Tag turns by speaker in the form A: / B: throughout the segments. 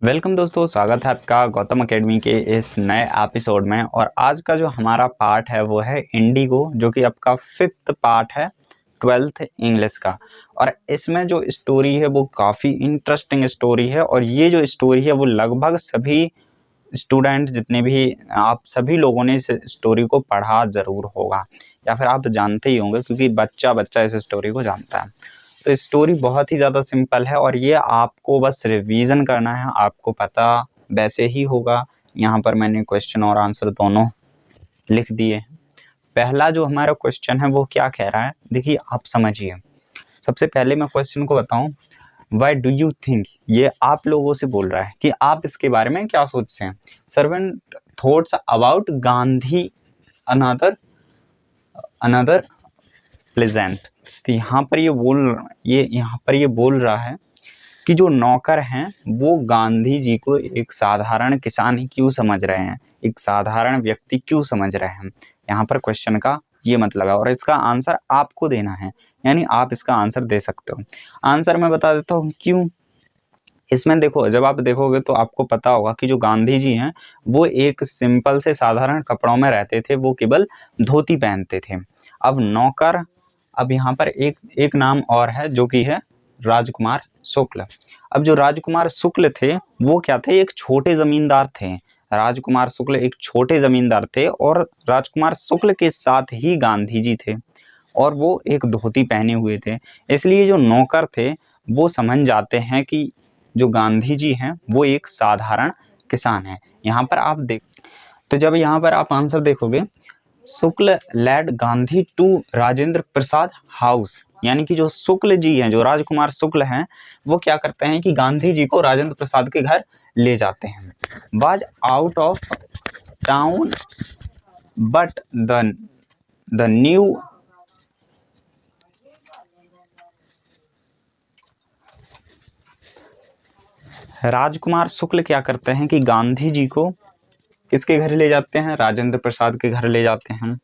A: Welcome दोस्तों, स्वागत है आपका गौतम एकेडमी के इस नए एपिसोड में। और आज का जो हमारा पार्ट है वो है इंडिगो, जो कि आपका 5th पार्ट है 12th इंग्लिश का। और इसमें जो स्टोरी है वो काफ़ी इंटरेस्टिंग स्टोरी है। और ये जो स्टोरी है वो लगभग सभी स्टूडेंट, जितने भी आप सभी लोगों ने इस स्टोरी को पढ़ा ज़रूर होगा, या फिर आप जानते ही होंगे, क्योंकि बच्चा बच्चा इस स्टोरी को जानता है। तो स्टोरी बहुत ही ज़्यादा सिंपल है और ये आपको बस रिवीजन करना है, आपको पता वैसे ही होगा। यहाँ पर मैंने क्वेश्चन और आंसर दोनों लिख दिए। पहला जो हमारा क्वेश्चन है वो क्या कह रहा है, देखिए आप समझिए। सबसे पहले मैं क्वेश्चन को बताऊं, वाई डू यू थिंक, ये आप लोगों से बोल रहा है कि आप इसके बारे में क्या सोचते हैं। Servant thoughts about Gandhi another another pleasant. तो यहाँ पर ये बोल रहा है कि जो नौकर हैं वो गांधी जी को एक साधारण किसान ही क्यों समझ रहे हैं, एक साधारण व्यक्ति क्यों समझ रहे हैं। यहाँ पर क्वेश्चन का ये मतलब है और इसका आंसर आपको देना है, यानी आप इसका आंसर दे सकते हो। आंसर मैं बता देता हूँ क्यों। इसमें देखो, जब आप देखोगे तो आपको पता होगा कि जो गांधी जी हैं वो एक सिंपल से साधारण कपड़ों में रहते थे, वो केवल धोती पहनते थे। अब नौकर, अब यहाँ पर एक नाम और है जो कि है राजकुमार शुक्ल। अब जो राजकुमार शुक्ल थे वो क्या थे, एक छोटे जमींदार थे। राजकुमार शुक्ल एक छोटे जमींदार थे और राजकुमार शुक्ल के साथ ही गांधी जी थे और वो एक धोती पहने हुए थे। इसलिए जो नौकर थे वो समझ जाते हैं कि जो गांधी जी हैं वो एक साधारण किसान हैं। यहाँ पर आप देख, तो जब यहाँ पर आप आंसर देखोगे, Shukla led Gandhi to Rajendra Prasad house, यानी कि जो शुक्ल जी हैं, जो राजकुमार शुक्ल हैं, वो क्या करते हैं कि गांधी जी को राजेंद्र प्रसाद के घर ले जाते हैं। Was out of town but the new Rajkumar Shukla क्या करते हैं कि गांधी जी को किसके घर ले जाते हैं, राजेंद्र प्रसाद के घर ले जाते हैं।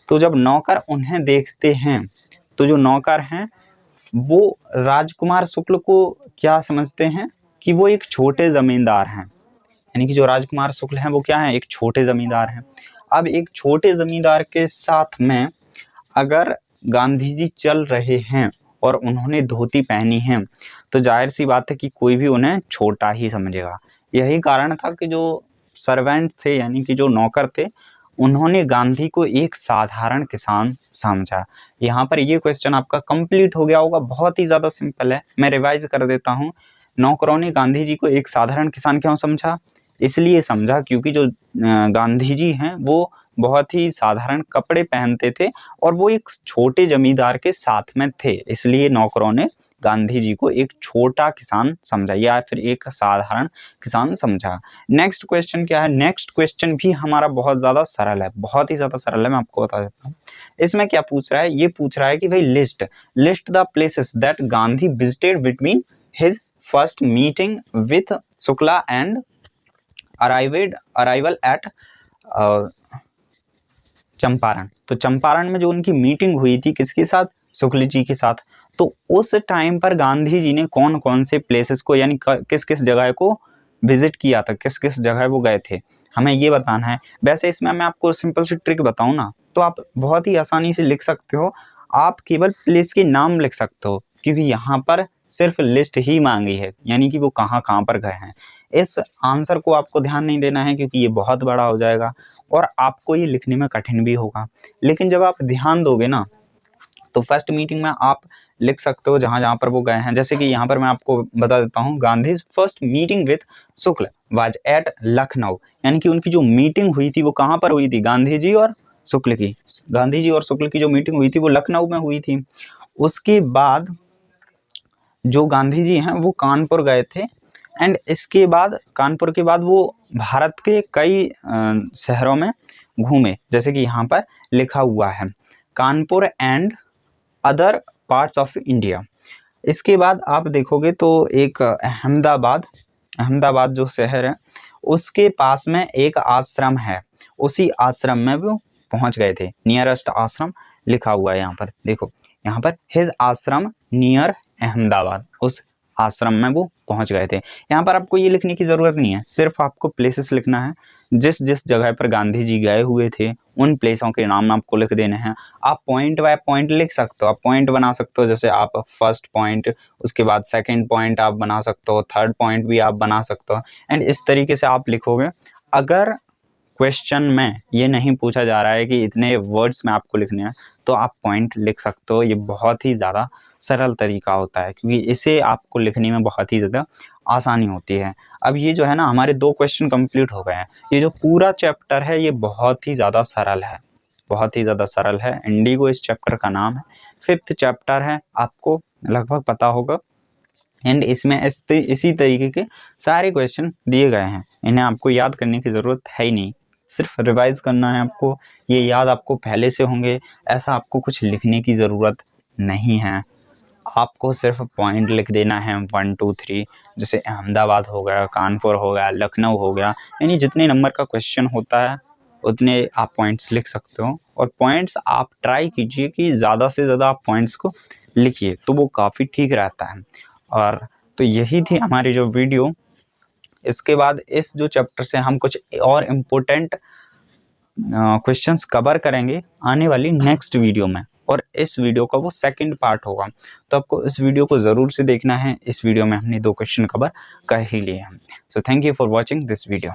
A: तो जब नौकर उन्हें देखते हैं तो जो नौकर हैं वो राजकुमार शुक्ल को क्या समझते हैं कि वो एक छोटे जमींदार हैं, यानी कि जो राजकुमार शुक्ल हैं वो क्या हैं, एक छोटे जमींदार हैं। अब एक छोटे जमींदार के साथ में अगर गांधी जी चल रहे हैं और उन्होंने धोती पहनी है तो जाहिर सी बात है कि कोई भी उन्हें छोटा ही समझेगा। यही कारण था कि जो सर्वेंट थे, यानी कि जो नौकर थे, उन्होंने गांधी को एक साधारण किसान समझा। यहाँ पर ये क्वेश्चन आपका कंप्लीट हो गया होगा, बहुत ही ज़्यादा सिंपल है। मैं रिवाइज कर देता हूँ। नौकरों ने गांधी जी को एक साधारण किसान क्यों समझा, इसलिए समझा क्योंकि जो गांधी जी हैं वो बहुत ही साधारण कपड़े पहनते थे और वो एक छोटे जमींदार के साथ में थे, इसलिए नौकरों ने गांधी जी को एक छोटा किसान समझा या फिर एक साधारण किसान समझा। नेक्स्ट क्वेश्चन क्या है, नेक्स्ट क्वेश्चन भी हमारा बहुत ज़्यादा सरल है, बहुत ही ज़्यादा सरल है, मैं आपको बता देता हूँ। इसमें क्या पूछ रहा है, ये पूछ रहा है कि भाई list the places that Gandhi visited between his first meeting with Shukla and arrival at Champaran. तो चंपारण में जो उनकी मीटिंग हुई थी किसके साथ, शुक्ल जी के साथ। तो उस टाइम पर गांधी जी ने कौन कौन से प्लेसेस को, यानी किस किस जगह को विजिट किया था, किस किस जगह वो गए थे, हमें ये बताना है। वैसे इसमें मैं आपको सिंपल सी ट्रिक बताऊं ना, तो आप बहुत ही आसानी से लिख सकते हो। आप केवल प्लेस के नाम लिख सकते हो क्योंकि यहाँ पर सिर्फ लिस्ट ही मांगी है, यानी कि वो कहाँ कहाँ पर गए हैं। इस आंसर को आपको ध्यान नहीं देना है क्योंकि ये बहुत बड़ा हो जाएगा और आपको ये लिखने में कठिन भी होगा। लेकिन जब आप ध्यान दोगे ना तो फर्स्ट मीटिंग में आप लिख सकते हो जहाँ जहाँ पर वो गए हैं। जैसे कि यहाँ पर मैं आपको बता देता हूँ, Gandhi first meeting with Shukla was at Lucknow, यानी कि उनकी जो मीटिंग हुई थी वो कहाँ पर हुई थी, गांधी जी और शुक्ल की जो मीटिंग हुई थी वो लखनऊ में हुई थी। उसके बाद जो गांधी जी हैं वो कानपुर गए थे एंड इसके बाद कानपुर के बाद वो भारत के कई शहरों में घूमे, जैसे कि यहाँ पर लिखा हुआ है Kanpur and other parts of India. इसके बाद आप देखोगे तो एक अहमदाबाद जो शहर है उसके पास में एक आश्रम है, उसी आश्रम में वो पहुंच गए थे। नियरेस्ट आश्रम लिखा हुआ है यहाँ पर, देखो यहाँ पर हिज आश्रम नियर अहमदाबाद, उस आश्रम में वो पहुंच गए थे। यहाँ पर आपको ये लिखने की ज़रूरत नहीं है, सिर्फ आपको प्लेसेस लिखना है। जिस जिस जगह पर गांधी जी गए हुए थे उन प्लेसों के नाम आपको लिख देने हैं। आप पॉइंट बाय पॉइंट लिख सकते हो, आप पॉइंट बना सकते हो, जैसे आप फर्स्ट पॉइंट, उसके बाद सेकंड पॉइंट आप बना सकते हो, थर्ड पॉइंट भी आप बना सकते हो। एंड इस तरीके से आप लिखोगे। अगर क्वेश्चन में ये नहीं पूछा जा रहा है कि इतने वर्ड्स में आपको लिखने हैं, तो आप पॉइंट लिख सकते हो। ये बहुत ही ज़्यादा सरल तरीका होता है, क्योंकि इसे आपको लिखने में बहुत ही ज़्यादा आसानी होती है। अब ये जो है ना, हमारे 2 क्वेश्चन कंप्लीट हो गए हैं। ये जो पूरा चैप्टर है ये बहुत ही ज़्यादा सरल है, बहुत ही ज़्यादा सरल है। इंडिगो इस चैप्टर का नाम है। 5th चैप्टर है, आपको लगभग पता होगा। एंड इसमें इसी तरीके के सारे क्वेश्चन दिए गए हैं। इन्हें आपको याद करने की ज़रूरत है ही नहीं, सिर्फ रिवाइज करना है आपको। ये याद आपको पहले से होंगे, ऐसा आपको कुछ लिखने की ज़रूरत नहीं है। आपको सिर्फ पॉइंट लिख देना है 1 2 3। जैसे अहमदाबाद हो गया, कानपुर हो गया, लखनऊ हो गया, यानी जितने नंबर का क्वेश्चन होता है उतने आप पॉइंट्स लिख सकते हो। और पॉइंट्स आप ट्राई कीजिए कि ज़्यादा से ज़्यादा आप पॉइंट्स को लिखिए, तो वो काफ़ी ठीक रहता है। और तो यही थी हमारी जो वीडियो। इसके बाद इस जो चैप्टर से हम कुछ और इम्पोर्टेंट क्वेश्चंस कवर करेंगे आने वाली नेक्स्ट वीडियो में, और इस वीडियो का वो सेकंड पार्ट होगा। तो आपको इस वीडियो को ज़रूर से देखना है। इस वीडियो में हमने 2 क्वेश्चन कवर कर ही लिए हैं। So thank you for watching this video.